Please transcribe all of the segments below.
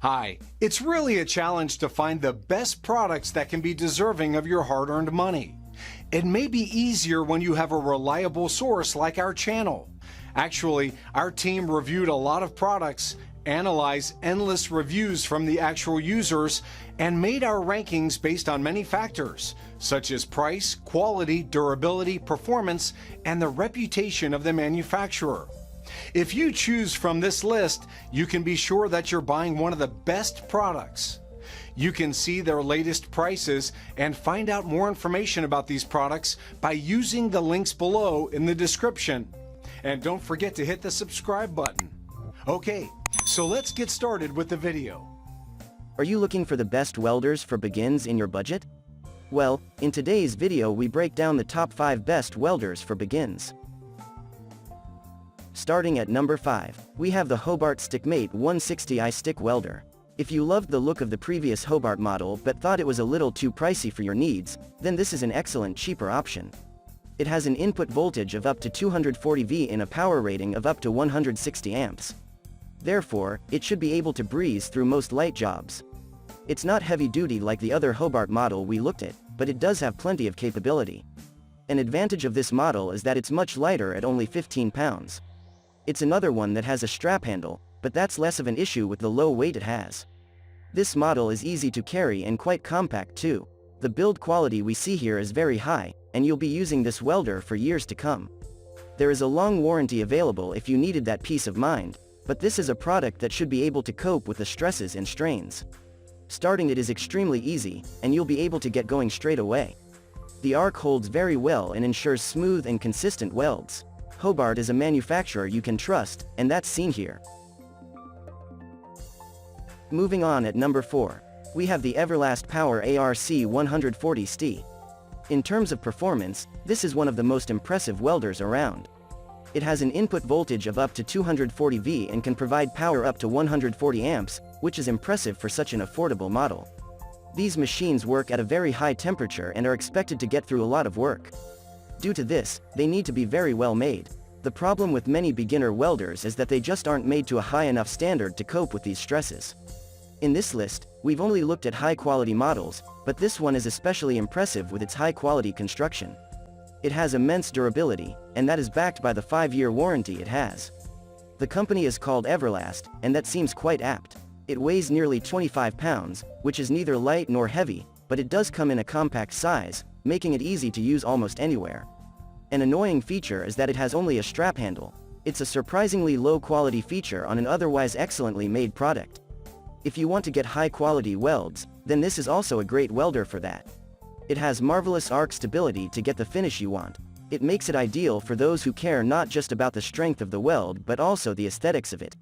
Hi, it's really a challenge to find the best products that can be deserving of your hard-earned money. It may be easier when you have a reliable source like our channel. Actually, our team reviewed a lot of products, analyzed endless reviews from the actual users, and made our rankings based on many factors, such as price, quality, durability, performance, and the reputation of the manufacturer. If you choose from this list, you can be sure that you're buying one of the best products. You can see their latest prices and find out more information about these products by using the links below in the description. And don't forget to hit the subscribe button. Okay, so let's get started with the video. Are you looking for the best welders for beginners in your budget? Well, in today's video we break down the top 5 best welders for beginners. Starting at number 5, we have the Hobart Stickmate 160i Stick Welder. If you loved the look of the previous Hobart model but thought it was a little too pricey for your needs, then this is an excellent cheaper option. It has an input voltage of up to 240 V and a power rating of up to 160 amps. Therefore, it should be able to breeze through most light jobs. It's not heavy duty like the other Hobart model we looked at, but it does have plenty of capability. An advantage of this model is that it's much lighter at only 15 pounds. It's another one that has a strap handle, but that's less of an issue with the low weight it has. This model is easy to carry and quite compact too. The build quality we see here is very high, and you'll be using this welder for years to come. There is a long warranty available if you needed that peace of mind, but this is a product that should be able to cope with the stresses and strains. Starting it is extremely easy, and you'll be able to get going straight away. The arc holds very well and ensures smooth and consistent welds. Hobart is a manufacturer you can trust, and that's seen here. Moving on at number 4, we have the EVERLAST PowerARC 140 ST. In terms of performance, this is one of the most impressive welders around. It has an input voltage of up to 240 V and can provide power up to 140 amps, which is impressive for such an affordable model. These machines work at a very high temperature and are expected to get through a lot of work. Due to this, they need to be very well made. The problem with many beginner welders is that they just aren't made to a high enough standard to cope with these stresses. In this list, we've only looked at high-quality models, but this one is especially impressive with its high-quality construction. It has immense durability, and that is backed by the 5-year warranty it has. The company is called EVERLAST, and that seems quite apt. It weighs nearly 25 pounds, which is neither light nor heavy, but it does come in a compact size, making it easy to use almost anywhere. An annoying feature is that it has only a strap handle. It's a surprisingly low-quality feature on an otherwise excellently made product. If you want to get high-quality welds, then this is also a great welder for that. It has marvelous arc stability to get the finish you want. It makes it ideal for those who care not just about the strength of the weld but also the aesthetics of it.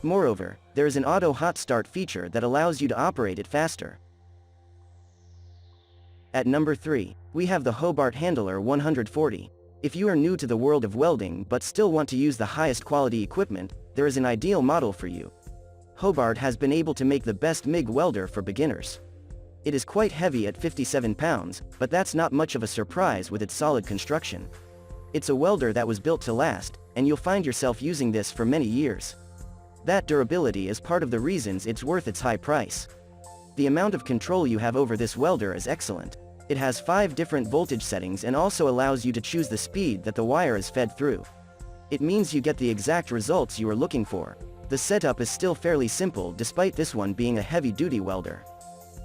Moreover, there is an auto hot start feature that allows you to operate it faster. At number 3, we have the Hobart Handler 140. If you are new to the world of welding but still want to use the highest quality equipment, there is an ideal model for you. Hobart has been able to make the best MIG welder for beginners. It is quite heavy at 57 pounds, but that's not much of a surprise with its solid construction. It's a welder that was built to last, and you'll find yourself using this for many years. That durability is part of the reasons it's worth its high price. The amount of control you have over this welder is excellent. It has 5 different voltage settings and also allows you to choose the speed that the wire is fed through. It means you get the exact results you are looking for. The setup is still fairly simple despite this one being a heavy-duty welder.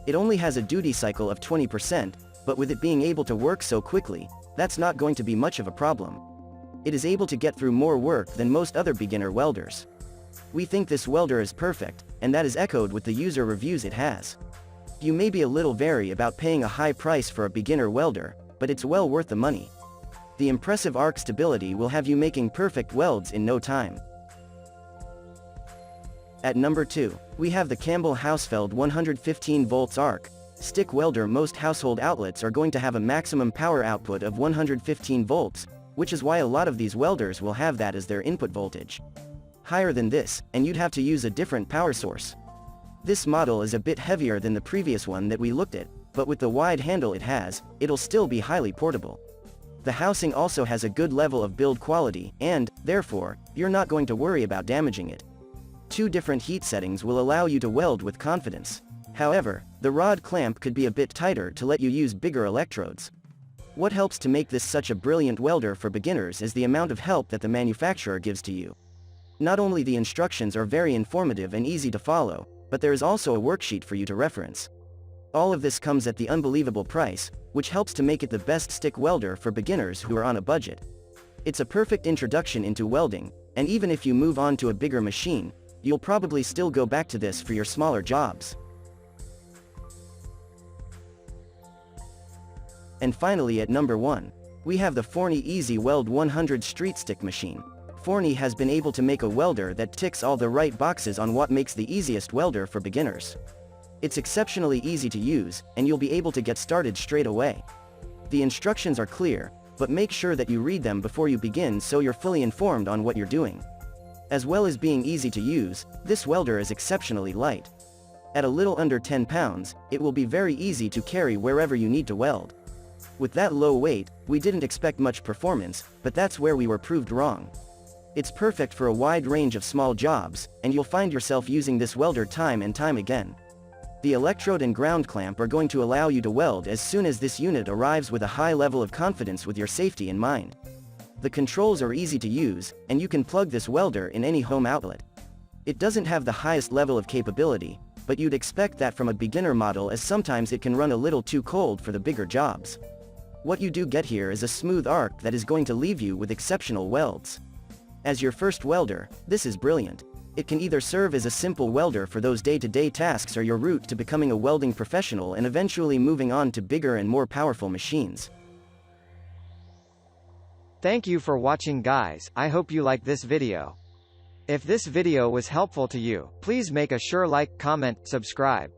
It only has a duty cycle of 20%, but with it being able to work so quickly, that's not going to be much of a problem. It is able to get through more work than most other beginner welders. We think this welder is perfect, and that is echoed with the user reviews it has. You may be a little wary about paying a high price for a beginner welder, but it's well worth the money. The impressive arc stability will have you making perfect welds in no time. At number 2, we have the Campbell Hausfeld 115 volts arc stick welder. Most household outlets are going to have a maximum power output of 115 volts, which is why a lot of these welders will have that as their input voltage. Higher than this, and you'd have to use a different power source. This model is a bit heavier than the previous one that we looked at, but with the wide handle it has, it'll still be highly portable. The housing also has a good level of build quality, and, therefore, you're not going to worry about damaging it. 2 different heat settings will allow you to weld with confidence. However, the rod clamp could be a bit tighter to let you use bigger electrodes. What helps to make this such a brilliant welder for beginners is the amount of help that the manufacturer gives to you. Not only the instructions are very informative and easy to follow, but there is also a worksheet for you to reference. All of this comes at the unbelievable price, which helps to make it the best stick welder for beginners who are on a budget. It's a perfect introduction into welding, and even if you move on to a bigger machine, you'll probably still go back to this for your smaller jobs. And finally at number 1, we have the Forney Easy Weld 100 Street Stick Machine. Forney has been able to make a welder that ticks all the right boxes on what makes the easiest welder for beginners. It's exceptionally easy to use, and you'll be able to get started straight away. The instructions are clear, but make sure that you read them before you begin so you're fully informed on what you're doing. As well as being easy to use, this welder is exceptionally light. At a little under 10 pounds, it will be very easy to carry wherever you need to weld. With that low weight, we didn't expect much performance, but that's where we were proved wrong. It's perfect for a wide range of small jobs, and you'll find yourself using this welder time and time again. The electrode and ground clamp are going to allow you to weld as soon as this unit arrives with a high level of confidence with your safety in mind. The controls are easy to use, and you can plug this welder in any home outlet. It doesn't have the highest level of capability, but you'd expect that from a beginner model as sometimes it can run a little too cold for the bigger jobs. What you do get here is a smooth arc that is going to leave you with exceptional welds. As your first welder, this is brilliant. It can either serve as a simple welder for those day-to-day tasks or your route to becoming a welding professional and eventually moving on to bigger and more powerful machines. Thank you for watching, guys. I hope you like this video. If this video was helpful to you, please make a sure like, comment, subscribe.